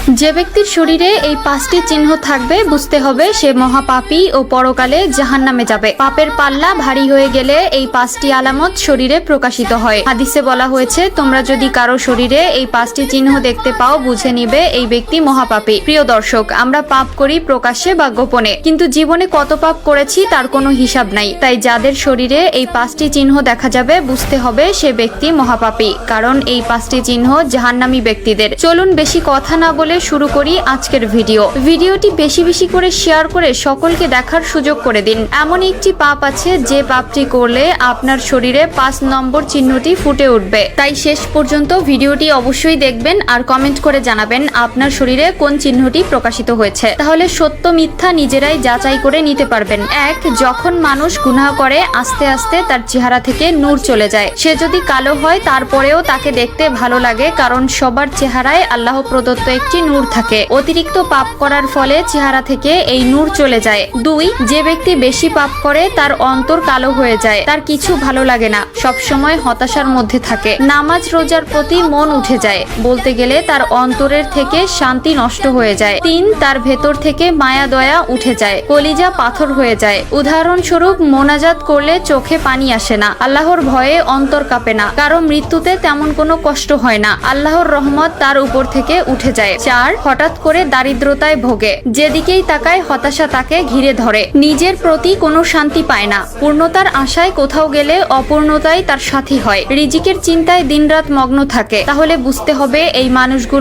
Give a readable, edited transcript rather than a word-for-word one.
যে ব্যক্তির শরীরে এই 5টি চিহ্ন থাকবে বুঝতে হবে সে মহাপাপী ও পরকালে জাহান্নামে যাবে। পাপের পাল্লা ভারী হয়ে গেলে এই 5টি আলামত শরীরে প্রকাশিত হয়। হাদিসে বলা হয়েছে, তোমরা যদি কারো শরীরে এই 5টি চিহ্ন দেখতে পাও বুঝে নিবে এই ব্যক্তি মহাপাপী। প্রিয় দর্শক, আমরা পাপ করি প্রকাশ্যে বা গোপনে, কিন্তু জীবনে কত পাপ করেছি তার কোনো হিসাব নাই। তাই যাদের শরীরে এই 5টি চিহ্ন দেখা যাবে বুঝতে হবে সে ব্যক্তি মহাপাপী, কারণ এই 5টি চিহ্ন জাহান্নামী ব্যক্তিদের। চলুন বেশি কথা না বলে শুরু করি আজকের ভিডিওটি বেশি বেশি করে শেয়ার করে সকলকে দেখার সুযোগ করে দিন। এমন একটি পাপ আছে যে পাপটি করলে আপনার শরীরে 5 নম্বর চিহ্নটি ফুটে উঠবে। তাই শেষ পর্যন্ত ভিডিওটি অবশ্যই দেখবেন আর কমেন্ট করে জানাবেন আপনার শরীরে কোন চিহ্নটি প্রকাশিত হয়েছে। তাহলে সত্য মিথ্যা নিজেরাই যাচাই করে নিতে পারবেন। 1, যখন মানুষ গুনাহ করে আস্তে আস্তে তার চেহারা থেকে নূর চলে যায়। সে যদি কালো হয় তারপরেও তাকে দেখতে ভালো লাগে, কারণ সবার চেহারায় আল্লাহ প্রদত্ত একটি নূর থাকে। অতিরিক্ত পাপ করার ফলে চেহারা থেকে এই নূর চলে যায়। 2, যে ব্যক্তি বেশি পাপ করে তার অন্তর কালো হয়ে যায়, তার কিছু ভালো লাগে না, সব সময় হতাশার মধ্যে থাকে। নামাজ রোজার প্রতি মন উঠে যায়, বলতে গেলে তার অন্তরের থেকে শান্তি নষ্ট হয়ে যায়। 3, তার ভেতর থেকে মায়া দয়া উঠে যায়, কলিজা পাথর হয়ে যায়। উদাহরণস্বরূপ, মোনাজাত করলে চোখে পানি আসে না, আল্লাহর ভয়ে অন্তর কাঁপে না, কারো মৃত্যুতে তেমন কোনো কষ্ট হয় না, আল্লাহর রহমত তার উপর থেকে উঠে যায়। 4, হঠাৎ করে দারিদ্রতায় ভোগে, যেদিকেই তাকায় হতাশা তাকে ঘিরে ধরে, নিজের প্রতি কোনো শান্তি পায় না, পূর্ণতার আশায় কোথাও গেলে অপূর্ণতাই তার সাথী হয়, রিজিকের চিন্তায় দিনরাত মগ্ন থাকে। তাহলে বুঝতে হবে এই মানুষগুলো